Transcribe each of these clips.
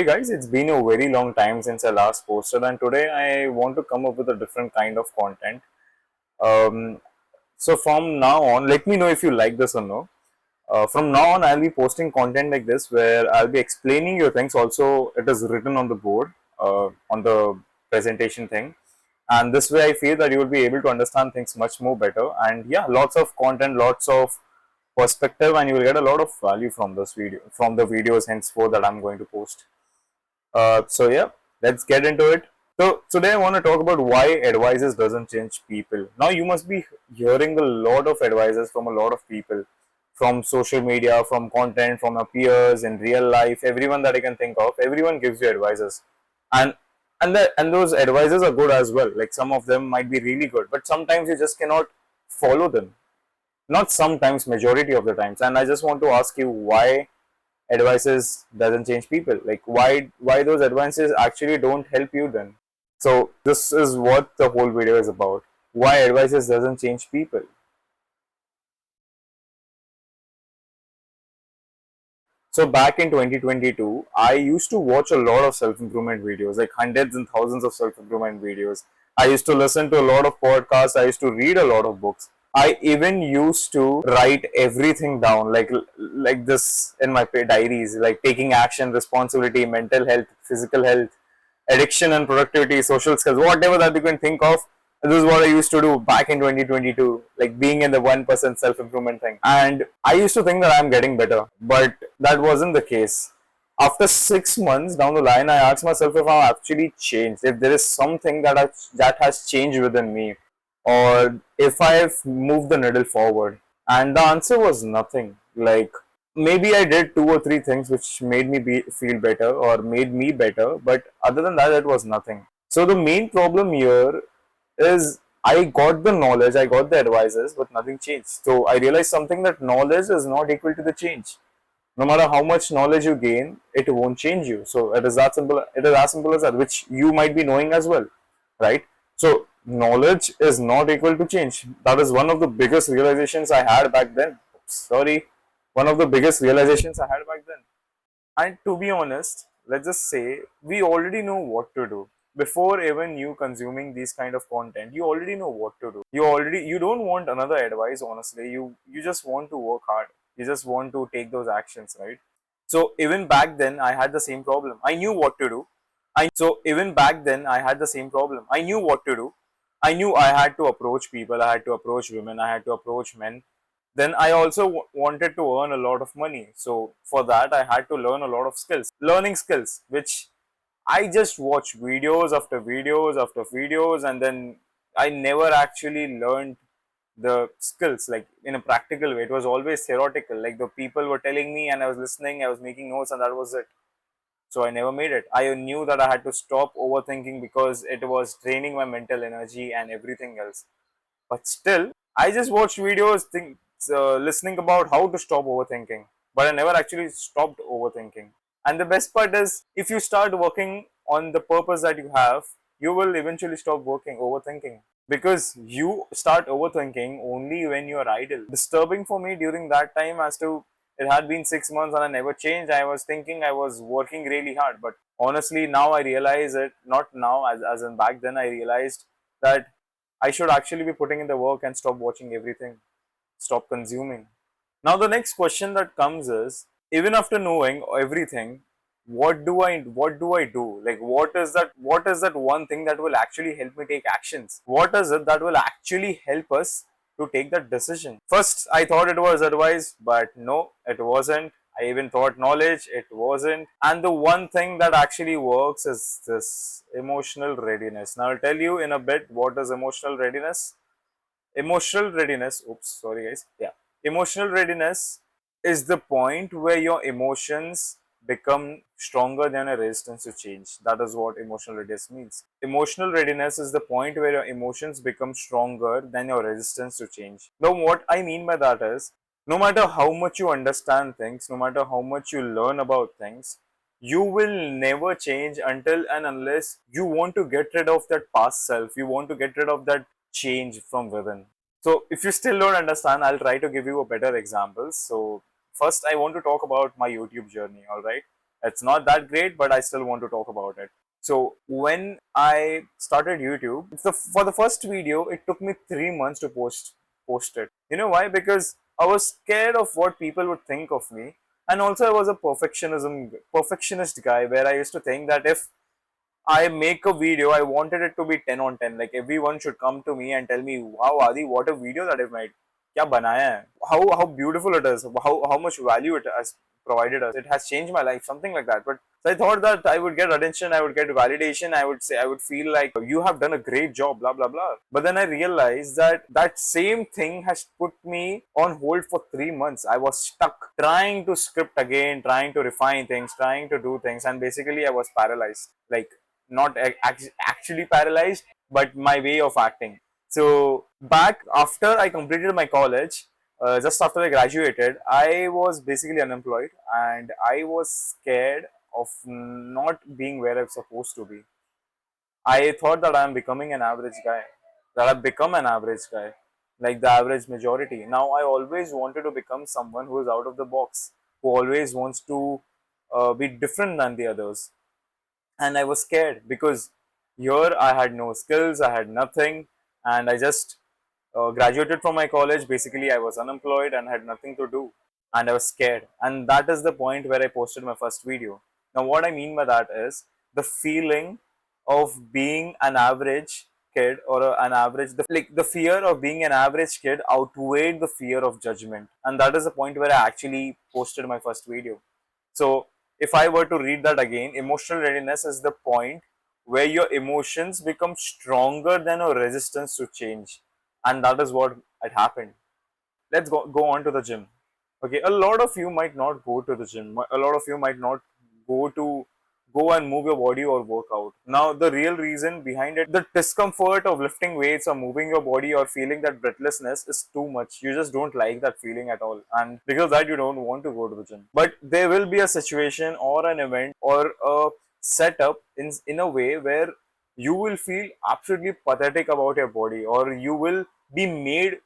Hey guys, it's been a very long time since I last posted, and today I want to come up with a different kind of content. Um, so from now on, let me know if you like this or no. From now on, I'll be posting content like this where I'll be explaining your things. Also, it is written on the board, on the presentation thing, and this way I feel that you will be able to understand things much more better. And yeah, lots of content, lots of perspective, and you will get a lot of value from this video, from the videos henceforth that I'm going to post. So yeah, let's get into it. So today I want to talk about why advices doesn't change people. Now you must be hearing a lot of advices from a lot of people, from social media, from content, from your peers in real life, everyone that I can think of. Everyone gives you advices, and and those advices are good as well. Like some of them might be really good, but sometimes you just cannot follow them. Not sometimes, majority of the times. And I just want to ask you why advices doesn't change people, like why those advices actually don't help you then. So this is what the whole video is about, why advices doesn't change people. So back in 2022 I used to watch a lot of self-improvement videos, like hundreds and thousands of self-improvement videos. I used to listen to a lot of podcasts, I used to read a lot of books. I even used to write everything down, like this in my diaries, like taking action, responsibility, mental health, physical health, addiction and productivity, social skills, whatever that you can think of. This is what I used to do back in 2022, like being in the 1% self improvement thing. And I used to think that I'm getting better, but that wasn't the case. After 6 months down the line, I asked myself if I've actually changed, if there is something that has changed within me, or if I've moved the needle forward. And the answer was nothing. Like maybe I did two or three things which made feel better or made me better, but other than that, it was nothing. So the main problem here is I got the knowledge, I got the advices, but nothing changed. So I realized something, that knowledge is not equal to the change. No matter how much knowledge you gain, it won't change you. So it is that simple. It is as simple as that, which you might be knowing as well, right? So knowledge is not equal to change. That is one of the biggest realizations I had back then. Sorry, one of the biggest realizations I had back then. And to be honest, let's just say we already know what to do. Before even you consuming these kind of content, you already know what to do. You don't want another advice, honestly. You just want to work hard. You just want to take those actions, right? So even back then I had the same problem. I knew what to do. Even back then I had the same problem. I knew what to do. I knew I had to approach people, I had to approach women, I had to approach men. Then I also wanted to earn a lot of money. So for that I had to learn a lot of learning skills, which I just watched videos after videos after videos, and then I never actually learned the skills like in a practical way. It was always theoretical, like the people were telling me and I was listening, I was making notes, and that was it. So I never made it. I knew that I had to stop overthinking because it was draining my mental energy and everything else. But still, I just watched videos, listening about how to stop overthinking. But I never actually stopped overthinking. And the best part is, if you start working on the purpose that you have, you will eventually stop overthinking. Because you start overthinking only when you're idle. Disturbing for me during that time, as to it had been 6 months and I never changed. I was thinking I was working really hard. But honestly, now I realize it, not now, as in back then, I realized that I should actually be putting in the work and stop watching everything, stop consuming. Now the next question that comes is, even after knowing everything, what do I do? Like what is that one thing that will actually help me take actions? What is it that will actually help us to take that decision? First I thought it was advice, but no, it wasn't. I even thought knowledge, it wasn't. And the one thing that actually works is this emotional readiness. Now I'll tell you in a bit what is emotional readiness. Emotional readiness, oops, sorry guys. Yeah. Emotional readiness is the point where your emotions become stronger than a resistance to change. That is what emotional readiness means. Emotional readiness is the point where your emotions become stronger than your resistance to change. Now, what I mean by that is, no matter how much you understand things, no matter how much you learn about things, you will never change until and unless you want to get rid of that past self. You want to get rid of that change from within. So if you still don't understand, I'll try to give you a better example. So first I want to talk about my YouTube journey, all right? It's not that great, but I still want to talk about it. So when I started YouTube, for the first video, it took me 3 months to post it. You know why? Because I was scared of what people would think of me, and also I was a perfectionist guy, where I used to think that if I make a video, I wanted it to be 10 on 10. Like everyone should come to me and tell me, wow, Adi, what a video that I've made. क्या बनाया है? How beautiful it is. How much value it has provided us. It has changed my life, something like that. But so I thought that I would get attention, I would get validation, I would feel like you have done a great job, blah blah blah. But then I realized that that same thing has put me on hold for 3 months. I was stuck trying to script again, trying to refine things, trying to do things, and basically I was paralyzed. Like not actually paralyzed, but my way of acting. So back after I completed my college, just after I graduated, I was basically unemployed and I was scared of not being where I'm supposed to be. I thought that I'm becoming an average guy, that I've become an average guy, like the average majority. Now I always wanted to become someone who is out of the box, who always wants to be different than the others. And I was scared because here I had no skills, I had nothing, and I just graduated from my college. Basically, I was unemployed and had nothing to do, and I was scared. And that is the point where I posted my first video. Now, what I mean by that is the feeling of being an average kid or an average, the fear of being an average kid outweighed the fear of judgment, and that is the point where I actually posted my first video. So if I were to read that again, emotional readiness is the point where your emotions become stronger than a resistance to change. And that is what had happened. Let's go on to the gym. Okay, a lot of you might not go to the gym. A lot of you might not go to go and move your body or work out. Now, the real reason behind it, the discomfort of lifting weights or moving your body or feeling that breathlessness is too much. You just don't like that feeling at all. And because of that, you don't want to go to the gym. But there will be a situation or an event or a setup in a way where you will feel absolutely pathetic about your body, or you will be made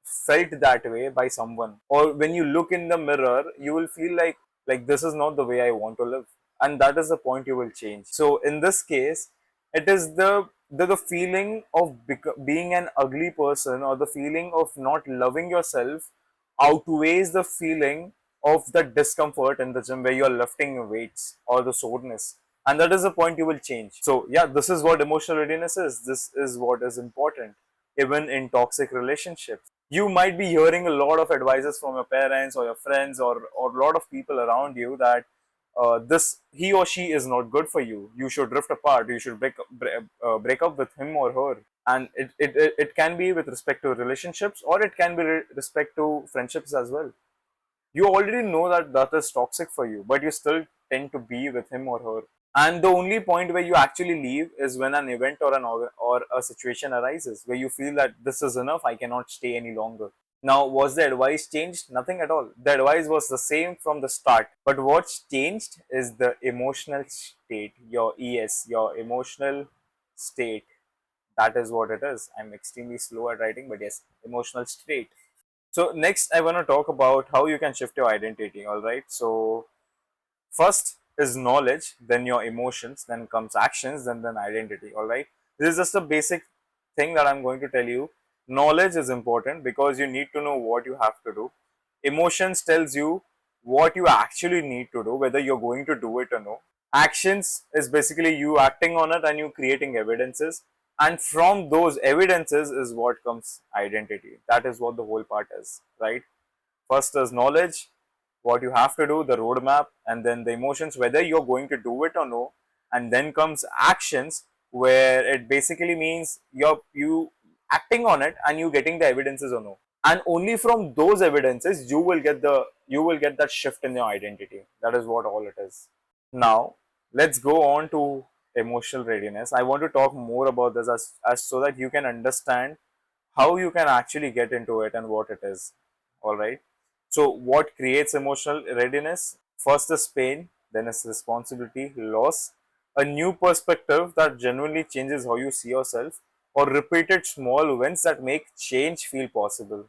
felt that way by someone, or when you look in the mirror you will feel like this is not the way I want to live, and that is the point you will change. So in this case, it is the feeling of being an ugly person, or the feeling of not loving yourself outweighs the feeling of the discomfort in the gym where you're lifting weights or the soreness, and that is the point you will change. So yeah, this is what emotional readiness is. This is what is important even in toxic relationships. You might be hearing a lot of advices from your parents or your friends, or a lot of people around you that this he or she is not good for you. You should drift apart. You should break up with him or her. And it can be with respect to relationships, or it can be respect to friendships as well. You already know that that is toxic for you, but you still tend to be with him or her. And the only point where you actually leave is when an event or a situation arises where you feel that this is enough, I cannot stay any longer. Now, was the advice changed? Nothing at all. The advice was the same from the start. But what's changed is the emotional state, your ES, your emotional state. That is what it is. I'm extremely slow at writing, but yes, emotional state. So next, I want to talk about how you can shift your identity. All right. So first is knowledge, then your emotions, then comes actions, then identity. All right. This is just a basic thing that I'm going to tell you. Knowledge is important because you need to know what you have to do. Emotions tells you what you actually need to do, whether you're going to do it or no. Actions is basically you acting on it and you creating evidences. And from those evidences is what comes identity. That is what the whole part is, right? First is knowledge, what you have to do, the roadmap, and then the emotions, whether you're going to do it or no. And then comes actions, where it basically means you acting on it and you getting the evidences or no. And only from those evidences you will get that shift in your identity. That is what all it is. Now, let's go on to emotional readiness. I want to talk more about this as so that you can understand how you can actually get into it and what it is. All right. So, what creates emotional readiness? First is pain, then is responsibility, loss, a new perspective that genuinely changes how you see yourself, or repeated small events that make change feel possible.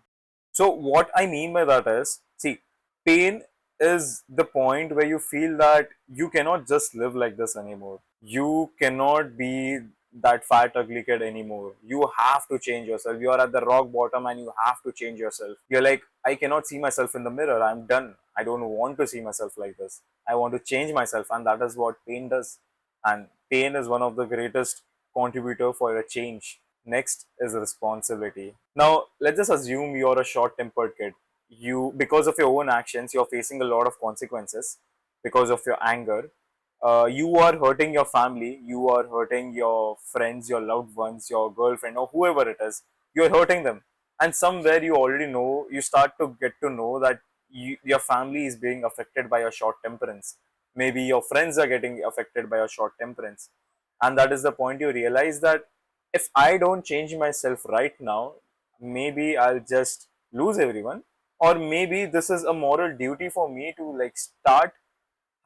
So, what I mean by that is, see, pain is the point where you feel that you cannot just live like this anymore. You cannot be that fat ugly kid anymore. You have to change yourself. You are at the rock bottom and you have to change yourself. You're like, I cannot see myself in the mirror. I'm done. I don't want to see myself like this. I want to change myself, and that is what pain does. And pain is one of the greatest contributor for a change. Next is responsibility. Now, let's just assume you're a short-tempered kid. You, because of your own actions, you're facing a lot of consequences because of your anger. You are hurting your family, you are hurting your friends, your loved ones, your girlfriend, or whoever it is. You're hurting them, and somewhere you already know, you start to get to know that your family is being affected by your short temperance. Maybe your friends are getting affected by your short temperance, and that is the point you realize that if I don't change myself right now, maybe I'll just lose everyone, or maybe this is a moral duty for me to like start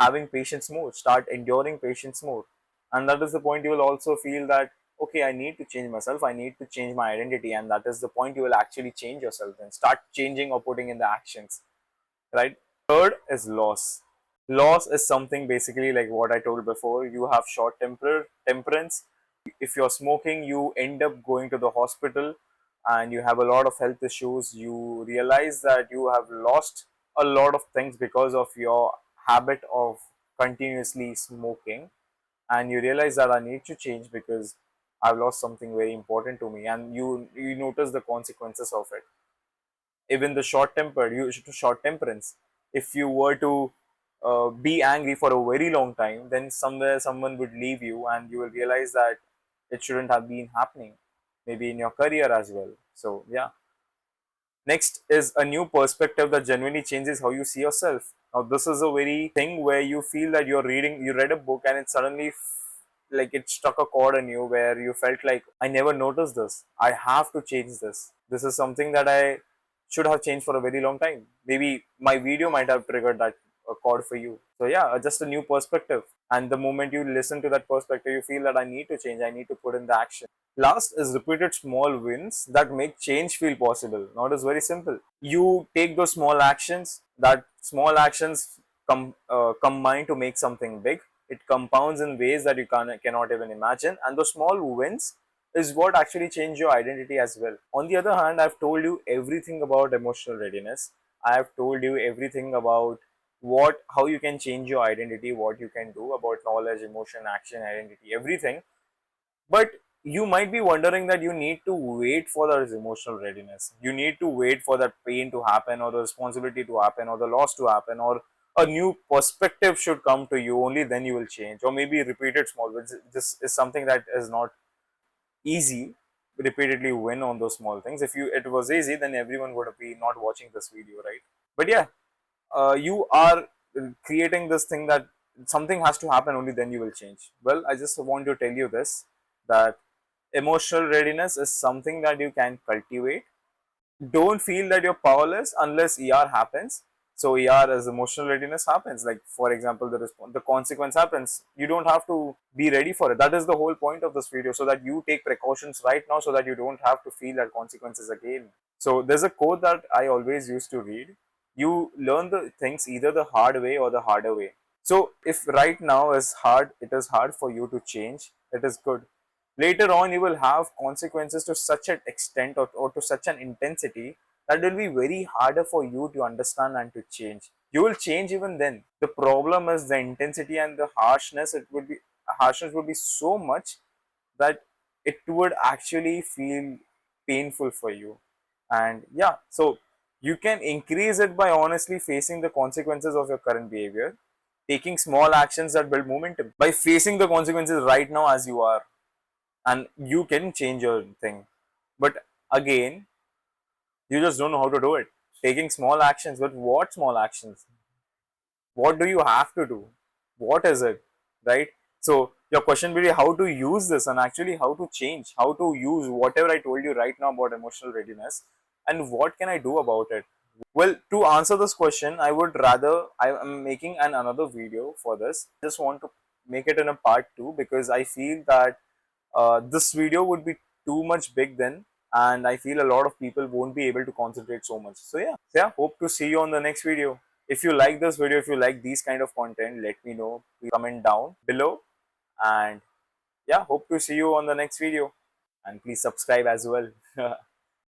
having patience more, start enduring patience more. And that is the point you will also feel that, okay, I need to change myself, I need to change my identity. And that is the point you will actually change yourself and start changing or putting in the actions, right? Third is loss. Loss is something basically like what I told before. You have short temperance. If you're smoking, you end up going to the hospital and you have a lot of health issues. You realize that you have lost a lot of things because of your habit of continuously smoking, and you realize that I need to change because I've lost something very important to me, and you notice the consequences of it. Even the short temperance, if you were to be angry for a very long time, then somewhere someone would leave you and you will realize that it shouldn't have been happening, maybe in your career as well. So yeah. Next is a new perspective that genuinely changes how you see yourself. Now, this is a very thing where you feel that you read a book and it suddenly like it struck a chord in you where you felt like, I never noticed this. I have to change this. This is something that I should have changed for a very long time. Maybe my video might have triggered that chord for you. So yeah, just a new perspective. And the moment you listen to that perspective, you feel that I need to change. I need to put in the action. Last is repeated small wins that make change feel possible. Now it is very simple. You take those small actions, that small actions combine to make something big. It compounds in ways that you cannot even imagine. And those small wins is what actually change your identity as well. On the other hand, I've told you everything about emotional readiness. I have told you everything about how you can change your identity, what you can do about knowledge, emotion, action, identity, everything. But you might be wondering that you need to wait for that emotional readiness. You need to wait for that pain to happen, or the responsibility to happen, or the loss to happen, or a new perspective should come to you. Only then you will change. Or maybe repeated small wins. This is something that is not easy. Repeatedly win on those small things. If it was easy, then everyone would be not watching this video, right? But yeah, you are creating this thing that something has to happen, only then you will change. Well, I just want to tell you this, that emotional readiness is something that you can cultivate. Don't feel that you're powerless unless ER happens. So ER as emotional readiness happens. Like for example, the consequence happens. You don't have to be ready for it. That is the whole point of this video, so that you take precautions right now, so that you don't have to feel that consequences again. So there's a quote that I always used to read. You learn the things either the hard way or the harder way. So if right now it is hard for you to change, it is good. Later on, you will have consequences to such an extent, or to such an intensity, that will be very harder for you to understand and to change. You will change even then. The problem is the intensity and the harshness. Harshness would be so much that it would actually feel painful for you. And yeah, so you can increase it by honestly facing the consequences of your current behavior, taking small actions that build momentum, by facing the consequences right now as you are, and you can change your thing. But again, you just don't know how to do it. Taking small actions, but what small actions? What do you have to do? What is it? Right? So your question will be how to use this, and actually how to change, how to use whatever I told you right now about emotional readiness, and what can I do about it? Well, to answer this question, I am making another video for this. Just want to make it in a part 2, because I feel that this video would be too much big then, and I feel a lot of people won't be able to concentrate so much. So yeah, hope to see you on the next video. If you like this video, if you like these kind of content, let me know. Please comment down below. And yeah, hope to see you on the next video. And please subscribe as well.